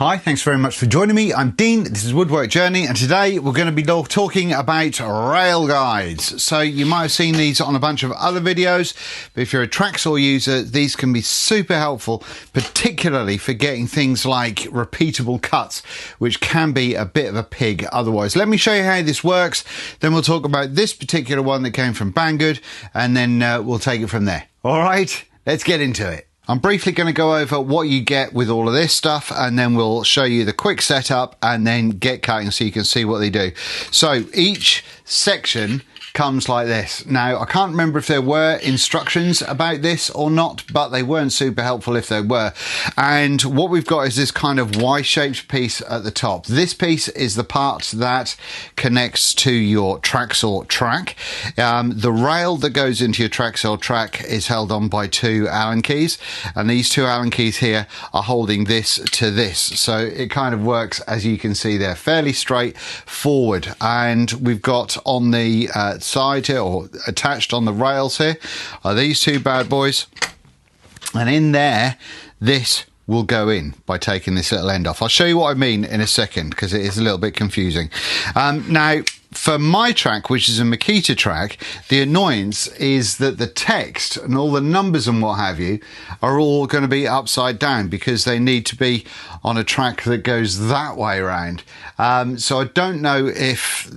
Hi, thanks very much for joining me. I'm Dean, this is Woodwork Journey, and today we're going to be talking about rail guides. So you might have seen these on a bunch of other videos, but if you're a tracksaw user, these can be super helpful, particularly for getting things like repeatable cuts, which can be a bit of a pig otherwise. Let me show you how this works, then we'll talk about this particular one that came from Banggood, and then we'll take it from there. All right, let's get into it. I'm briefly going to go over what you get with all of this stuff, and then we'll show you the quick setup and then get cutting so you can see what they do. So each section comes like this. Now, I can't remember if there were instructions about this or not, but they weren't super helpful if there were. And what we've got is this kind of Y-shaped piece at the top. This piece is the part that connects to your tracksaw track. The rail that goes into your tracksaw track is held on by two Allen keys, and these two Allen keys here are holding this to this. So it kind of works, as you can see there, fairly straightforward. And we've got on the side here, or attached on the rails here, are these two bad boys, and in there this will go in by taking this little end off. I'll show you what I mean in a second because it is a little bit confusing. Now, for my track, which is a Makita track, the annoyance is that the text and all the numbers and what have you are all going to be upside down because they need to be on a track that goes that way around. So I don't know if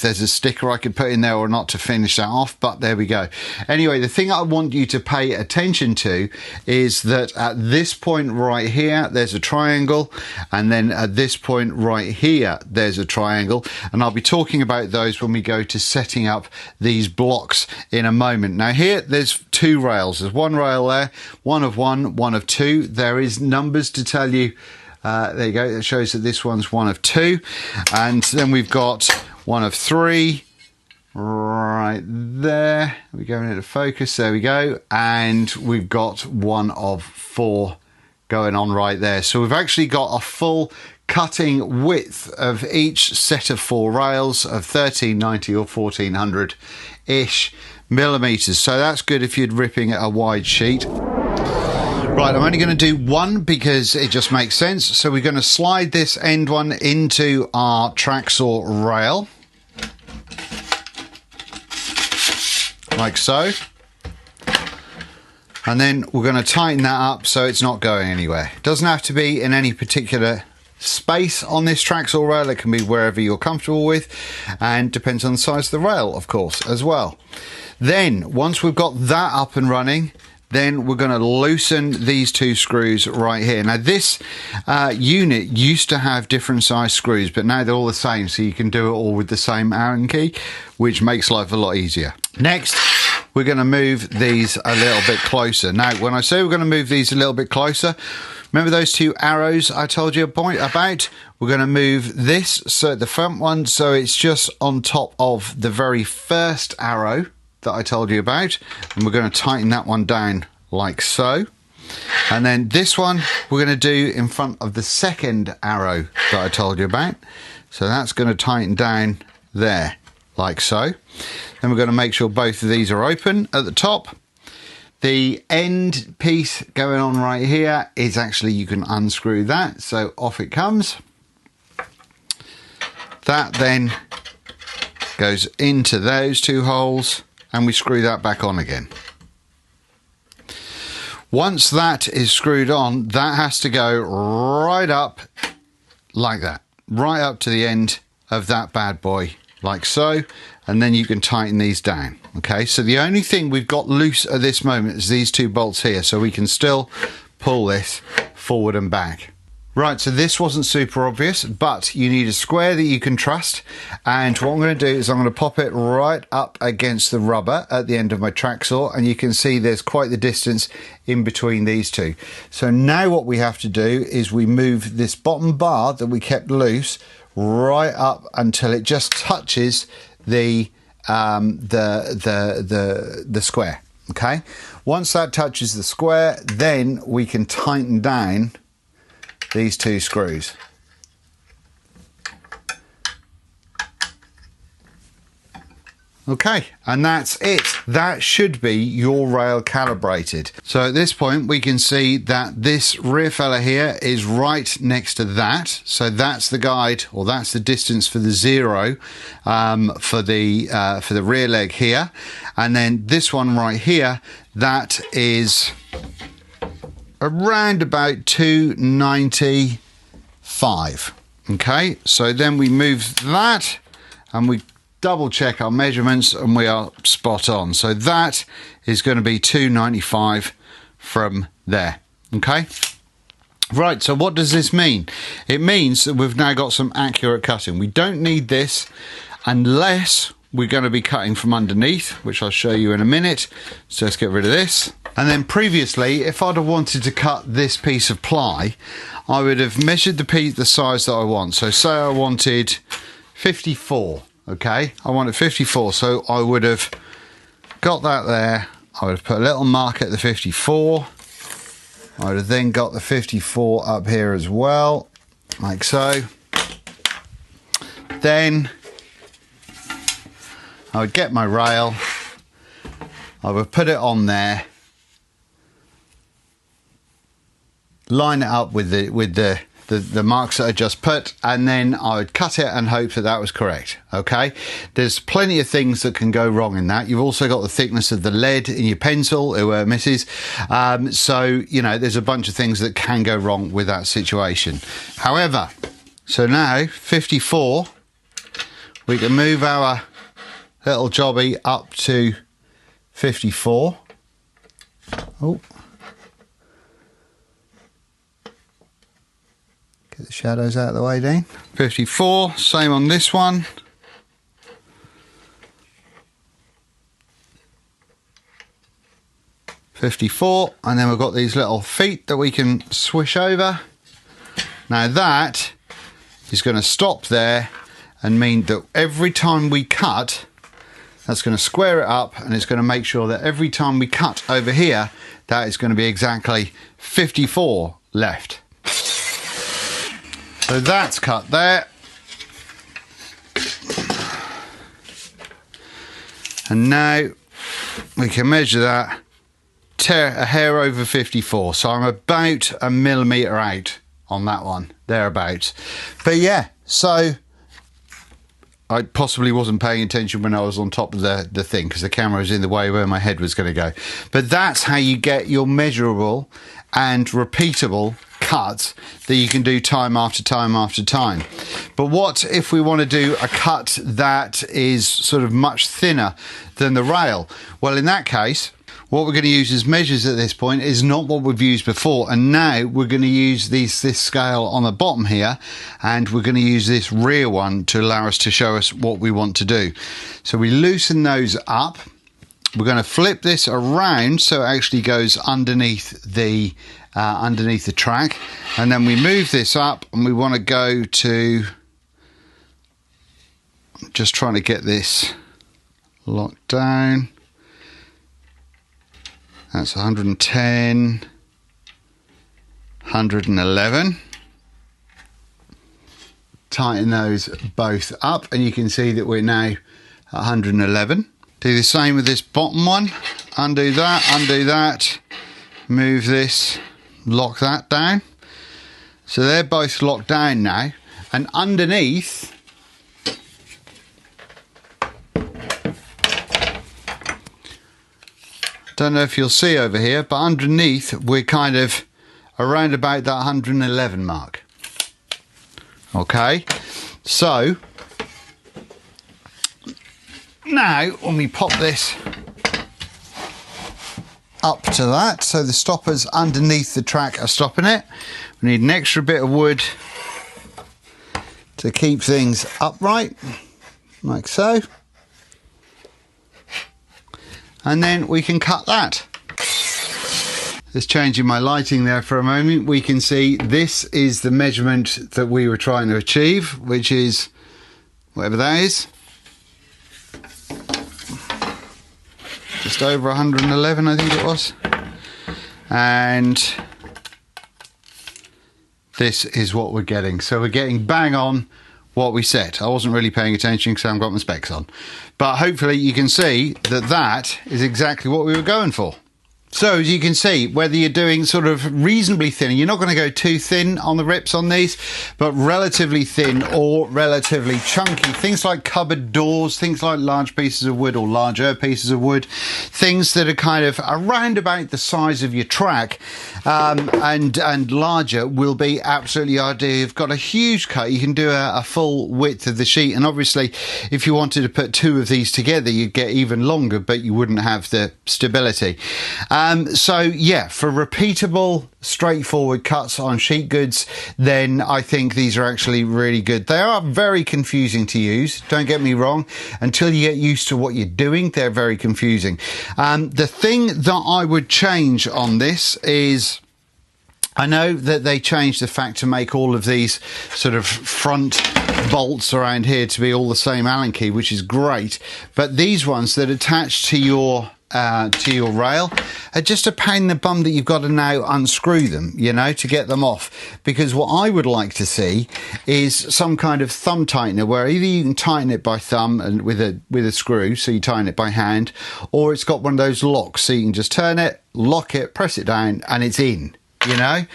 there's a sticker I could put in there or not to finish that off, but there we go. Anyway, the thing I want you to pay attention to is that at this point right here, there's a triangle, and then at this point right here, there's a triangle. And I'll be talking about those when we go to setting up these blocks in a moment. Now here, there's two rails. There's one rail there, one of two. There is numbers to tell you. There you go. It shows that this one's one of two. And then we've got one of three right there. We're going into focus. There we go. And we've got one of four going on right there. So we've actually got a full cutting width of each set of four rails of 1390 or 1400-ish millimeters. So that's good if you're ripping a wide sheet. Right, I'm only going to do one because it just makes sense. So we're going to slide this end one into our tracksaw rail, like so. And then we're going to tighten that up so it's not going anywhere. It doesn't have to be in any particular space on this tracksaw rail. It can be wherever you're comfortable with, and depends on the size of the rail, of course, as well. Then once we've got that up and running, then we're going to loosen these two screws right here. Now this unit used to have different size screws, but now they're all the same, so you can do it all with the same Allen key, which makes life a lot easier. Next, we're going to move these a little bit closer. Now, when I say we're going to move these a little bit closer, remember those two arrows I told you about? We're going to move this, so the front one, so it's just on top of the very first arrow that I told you about, and we're going to tighten that one down like so. And then this one we're going to do in front of the second arrow that I told you about, so that's going to tighten down there like so. Then we're going to make sure both of these are open at the top. The end piece going on right here is actually, you can unscrew that, so off it comes. That then goes into those two holes, and we screw that back on again. Once that is screwed on, that has to go right up like that, right up to the end of that bad boy, like so, and then you can tighten these down. Okay, so the only thing we've got loose at this moment is these two bolts here, so we can still pull this forward and back. Right, so this wasn't super obvious, but you need a square that you can trust, and what I'm going to do is I'm going to pop it right up against the rubber at the end of my tracksaw, and you can see there's quite the distance in between these two. So now what we have to do is we move this bottom bar that we kept loose right up until it just touches the square. Okay, once that touches the square, then we can tighten down these two screws. Okay, and that's it. That should be your rail calibrated. So at this point we can see that this rear fella here is right next to that. So that's the guide, or that's the distance for the 0 for the rear leg here. And then this one right here, that is around about 295. Okay, so then we move that and we double check our measurements and we are spot on. So that is going to be 295 from there. Okay, right, so what does this mean? It means that we've now got some accurate cutting. We don't need this unless we're going to be cutting from underneath, which I'll show you in a minute. So let's get rid of this. And then previously, if I'd have wanted to cut this piece of ply, I would have measured the size that I want. So say I wanted 54. Okay, I wanted 54, so I would have got that there. I would have put a little mark at the 54. I would have then got the 54 up here as well, like so. Then I would get my rail, I would put it on there, line it up with the marks that I just put, and then I would cut it and hope that that was correct. Okay, there's plenty of things that can go wrong in that. You've also got the thickness of the lead in your pencil, who misses. So you know, there's a bunch of things that can go wrong with that situation. However, so now 54, we can move our little jobby up to 54. Oh, get the shadows out of the way, Dean. 54, same on this one. .54, and then we've got these little feet that we can swish over. Now that is going to stop there and mean that every time we cut, that's going to square it up, and it's going to make sure that every time we cut over here, that is going to be exactly 54 left. So that's cut there. And now we can measure that, tear a hair over 54. So I'm about a millimetre out on that one, thereabouts. But yeah, so I possibly wasn't paying attention when I was on top of the thing, because the camera was in the way where my head was going to go. But that's how you get your measurable and repeatable cut that you can do time after time after time. But what if we want to do a cut that is sort of much thinner than the rail? Well, in that case, what we're going to use as measures at this point is not what we've used before, and now we're going to use this scale on the bottom here, and we're going to use this rear one to allow us to show us what we want to do. So we loosen those up. We're going to flip this around so it actually goes underneath the track, and then we move this up, and we want to go to, I'm just trying to get this locked down. That's 110, 111. Tighten those both up, and you can see that we're now at 111. Do the same with this bottom one. Undo that, move this, lock that down. So they're both locked down now, and underneath, don't know if you'll see over here, but underneath we're kind of around about that 111 mark. Okay, so now when we pop this up to that, so the stoppers underneath the track are stopping it, we need an extra bit of wood to keep things upright, like so. And then we can cut that. Just changing my lighting there for a moment, we can see this is the measurement that we were trying to achieve, which is whatever that is. Just over 111, I think it was. And this is what we're getting. So we're getting bang on what we said. I wasn't really paying attention because I haven't got my specs on. But hopefully you can see that that is exactly what we were going for. So as you can see, whether you're doing sort of reasonably thin, you're not going to go too thin on the rips on these, but relatively thin or relatively chunky, things like cupboard doors, things like large pieces of wood or larger pieces of wood, things that are kind of around about the size of your track and larger will be absolutely ideal. You've got a huge cut, you can do a full width of the sheet, and obviously if you wanted to put two of these together you'd get even longer, but you wouldn't have the stability. So yeah, for repeatable, straightforward cuts on sheet goods, then I think these are actually really good. They are very confusing to use, don't get me wrong. Until you get used to what you're doing, they're very confusing. The thing that I would change on this is, I know that they changed the fact to make all of these sort of front bolts around here to be all the same Allen key, which is great, but these ones that attach to your rail are just a pain in the bum that you've got to now unscrew them, you know, to get them off. Because what I would like to see is some kind of thumb tightener where either you can tighten it by thumb and with a screw, so you tighten it by hand, or it's got one of those locks so you can just turn it, lock it, press it down, and it's in. You know,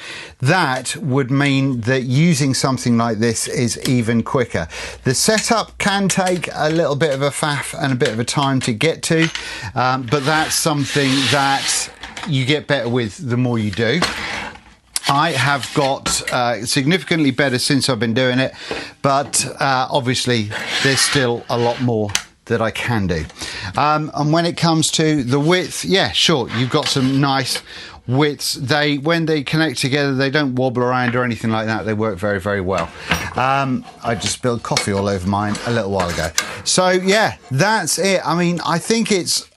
that would mean that using something like this is even quicker. The setup can take a little bit of a faff and a bit of a time to get to, but that's something that you get better with the more you do. I have got significantly better since I've been doing it, but obviously there's still a lot more that I can do. And when it comes to the width, yeah, sure, you've got some nice widths. When they connect together, they don't wobble around or anything like that. They work very, very well. I just spilled coffee all over mine a little while ago. So yeah, that's it. I mean, I think it's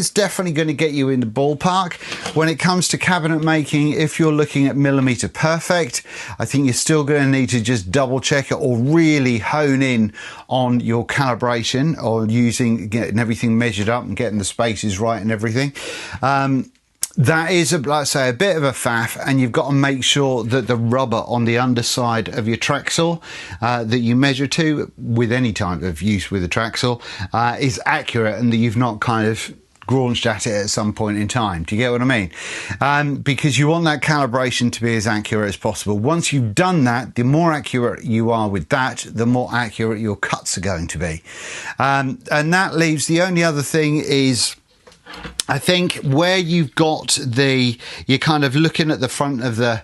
definitely going to get you in the ballpark when it comes to cabinet making. If you're looking at millimeter perfect, I think you're still going to need to just double check it or really hone in on your calibration or getting everything measured up and getting the spaces right and everything. That is, like I say, a bit of a faff, and you've got to make sure that the rubber on the underside of your track saw that you measure to with any type of use with a track saw is accurate, and that you've not kind of graunched at it at some point in time. Do you get what I mean? Because you want that calibration to be as accurate as possible. Once you've done that, the more accurate you are with that, the more accurate your cuts are going to be. And that leaves, the only other thing is, I think where you've got you're kind of looking at the front of the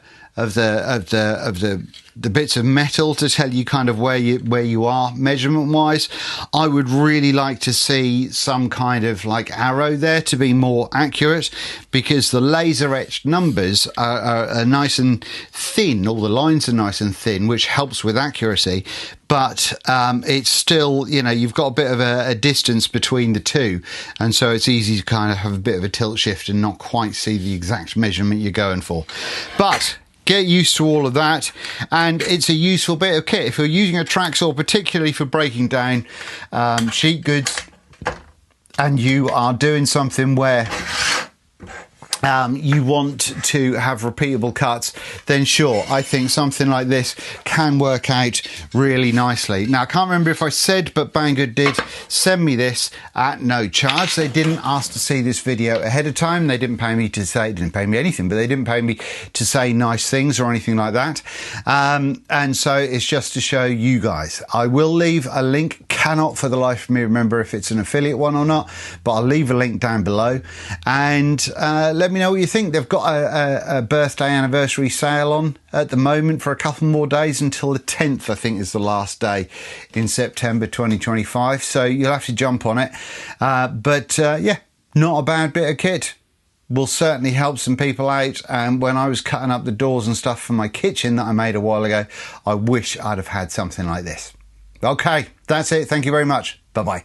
bits of metal to tell you kind of where you are measurement wise. I would really like to see some kind of like arrow there to be more accurate, because the laser etched numbers are nice and thin. All the lines are nice and thin, which helps with accuracy. But it's still, you know, you've got a bit of a distance between the two, and so it's easy to kind of have a bit of a tilt shift and not quite see the exact measurement you're going for. But get used to all of that, and it's a useful bit of kit. If you're using a track saw, particularly for breaking down sheet goods, and you are doing something where you want to have repeatable cuts, then sure, I think something like this can work out really nicely. Now, I can't remember if I said, but Banggood did send me this at no charge. They didn't ask to see this video ahead of time. They didn't pay me to say, didn't pay me anything, but they didn't pay me to say nice things or anything like that. And so it's just to show you guys. I will leave a link. Cannot for the life of me remember if it's an affiliate one or not, but I'll leave a link down below, and let me know what you think. They've got a birthday anniversary sale on at the moment for a couple more days until the 10th, I think is the last day in September 2025, so you'll have to jump on it. But yeah, not a bad bit of kit. Will certainly help some people out. And when I was cutting up the doors and stuff for my kitchen that I made a while ago, I wish I'd have had something like this. Okay, that's it. Thank you very much. Bye-bye.